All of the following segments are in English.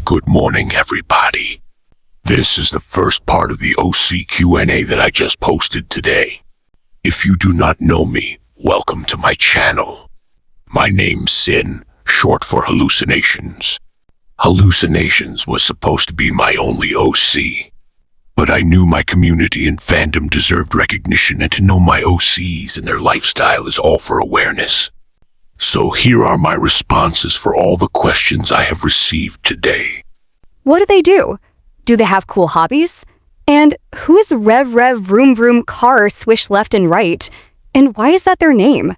Good morning, everybody. This is the first part of the OC QnA that I just posted today. If you do not know me, welcome to my channel. My name's Sin, short for hallucinations. Hallucinations was supposed to be my only OC. But I knew my community and fandom deserved recognition, and to know my OCs and their lifestyle is all for awareness. So here are my responses for all the questions I have received today. What do they do? Do they have cool hobbies? And who is Rev Vroom Vroom Car Swish Left and Right? And why is that their name?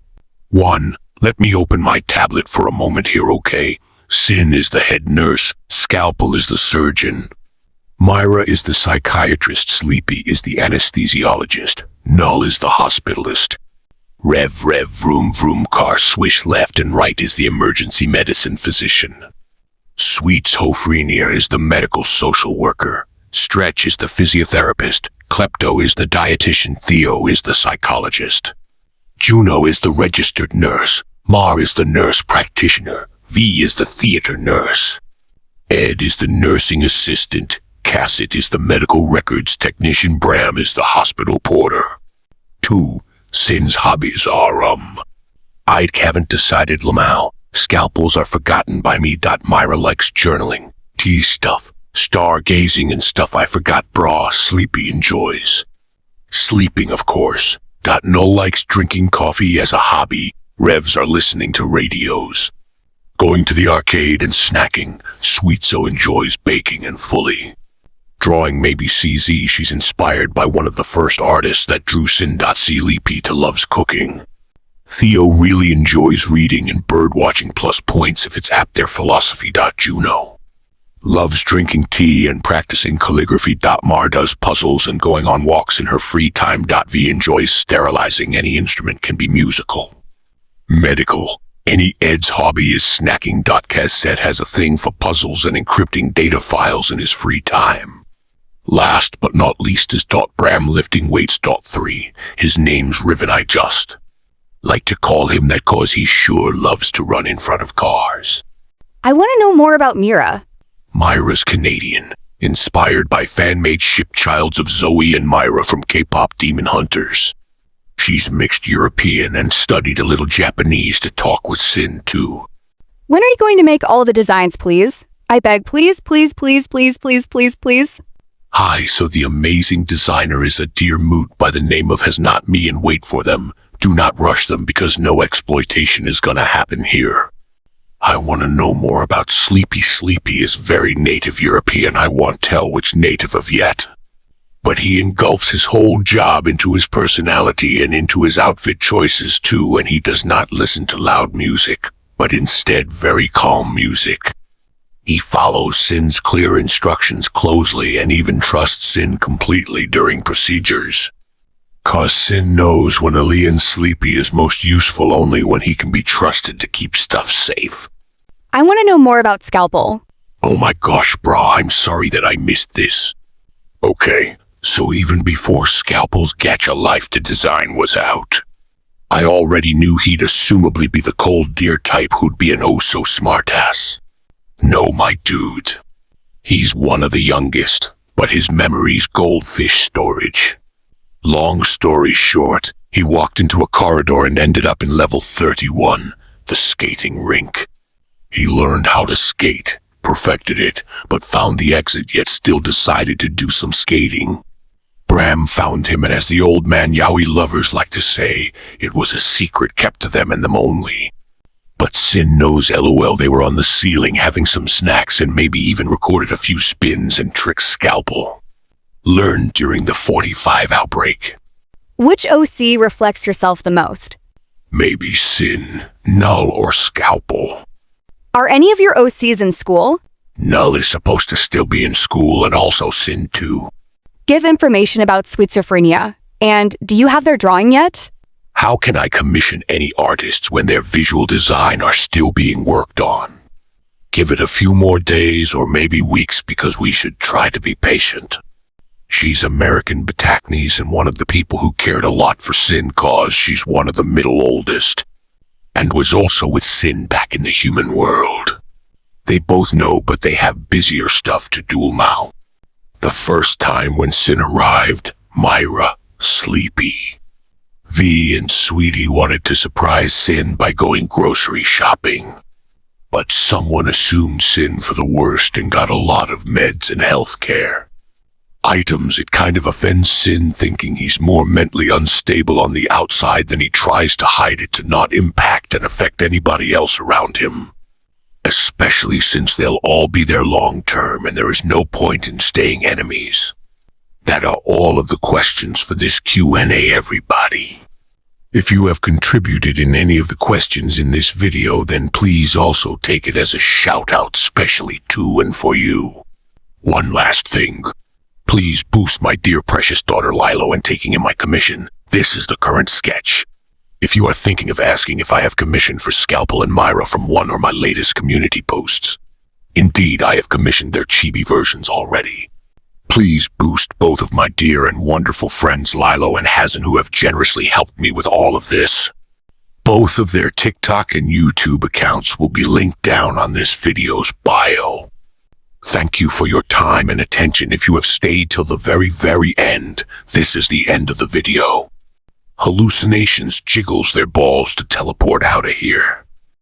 1. Let me open my tablet for a moment here, okay? Sin is the head nurse, Scalpel is the surgeon. Myra is the psychiatrist, Sleepy is the anesthesiologist, Null is the hospitalist. Rev Vroom Vroom Car Swish Left and Right is the emergency medicine physician. 𝑉𝒐𝒄𝐢𝐚 is the medical social worker. Stretch is the physiotherapist. Klepto is the dietitian. Theo is the psychologist. Juno is the registered nurse. Mar is the nurse practitioner. V is the theater nurse. Ed is the nursing assistant. Cassit is the medical records technician. Bram is the hospital porter. 2. Sin's hobbies are, I haven't decided, Lamau. Scalpels are forgotten by me. Myra likes journaling. Tea stuff, stargazing and stuff I forgot. Bra, Sleepy enjoys sleeping, of course. Null likes drinking coffee as a hobby. Revs are listening to radios. Going to the arcade and snacking. 𝑺𝒐𝒄𝐢𝐚 enjoys baking and fully. Drawing maybe CZ, she's inspired by one of the first artists that drew Sin. Sleepy to loves cooking. Theo really enjoys reading and bird watching, plus points if it's apt their philosophy. Juno loves drinking tea and practicing calligraphy. Mar does puzzles and going on walks in her free time. V enjoys sterilizing any instrument, can be musical. Medical. Any Ed's hobby is snacking. Cassette has a thing for puzzles and encrypting data files in his free time. Last but not least is Bram lifting weights. 3. His name's Riven. I just like to call him that cause he sure loves to run in front of cars. I want to know more about Mira. Myra's Canadian, inspired by fan-made shipchilds of Zoe and Myra from K-pop Demon Hunters. She's mixed European and studied a little Japanese to talk with Sin too. When are you going to make all the designs, please? I beg, please, please, please, please, please, please, please. Hi, so the amazing designer is a dear moot by the name of Has Not Me, and wait for them. Do not rush them because no exploitation is gonna happen here. I want to know more about Sleepy. Sleepy is very native European. I won't tell which native of yet. But he engulfs his whole job into his personality and into his outfit choices too, and he does not listen to loud music, but instead very calm music. He follows Sin's clear instructions closely and even trusts Sin completely during procedures. Cause Sin knows when Alien Sleepy is most useful only when he can be trusted to keep stuff safe. I want to know more about Scalpel. Oh my gosh, brah, I'm sorry that I missed this. Okay, so even before Scalpel's Gacha Life to Design was out, I already knew he'd assumably be the cold deer type who'd be an oh-so smartass. No, my dude. He's one of the youngest, but his memory's goldfish storage. Long story short, he walked into a corridor and ended up in level 31, the skating rink. He learned how to skate, perfected it, but found the exit yet still decided to do some skating. Bram found him, and as the old man yaoi lovers like to say, it was a secret kept to them and them only. But Sin knows LOL they were on the ceiling having some snacks and maybe even recorded a few spins and tricks Scalpel. Learned during the 45 outbreak. Which OC reflects yourself the most? Maybe Sin, Null, or Scalpel. Are any of your OCs in school? Null is supposed to still be in school, and also Sin too. Give information about 𝑺𝒐𝒄𝐢𝐚. And do you have their drawing yet? How can I commission any artists when their visual design are still being worked on? Give it a few more days or maybe weeks, because we should try to be patient. She's American Batacnes and one of the people who cared a lot for Sin, cause she's one of the middle oldest, and was also with Sin back in the human world. They both know, but they have busier stuff to do now. The first time when Sin arrived, Myra, sleepy. V and Sweetie wanted to surprise Sin by going grocery shopping. But someone assumed Sin for the worst and got a lot of meds and health care. Items, it kind of offends Sin, thinking he's more mentally unstable on the outside than he tries to hide it to not impact and affect anybody else around him. Especially since they'll all be there long term and there is no point in staying enemies. That are all of the questions for this Q&A, everybody. If you have contributed in any of the questions in this video, then please also take it as a shout-out specially to and for you. One last thing. Please boost my dear precious daughter Lilo and taking in my commission. This is the current sketch. If you are thinking of asking if I have commissioned for Scalpel and Myra from one or my latest community posts, indeed I have commissioned their chibi versions already. Please boost both of my dear and wonderful friends Lilo and 𝐻𝑍𝑒𝑛, who have generously helped me with all of this. Both of their TikTok and YouTube accounts will be linked down on this video's bio. Thank you for your time and attention. If you have stayed till the very end, this is the end of the video. Hallucinations jiggles their balls to teleport out of here.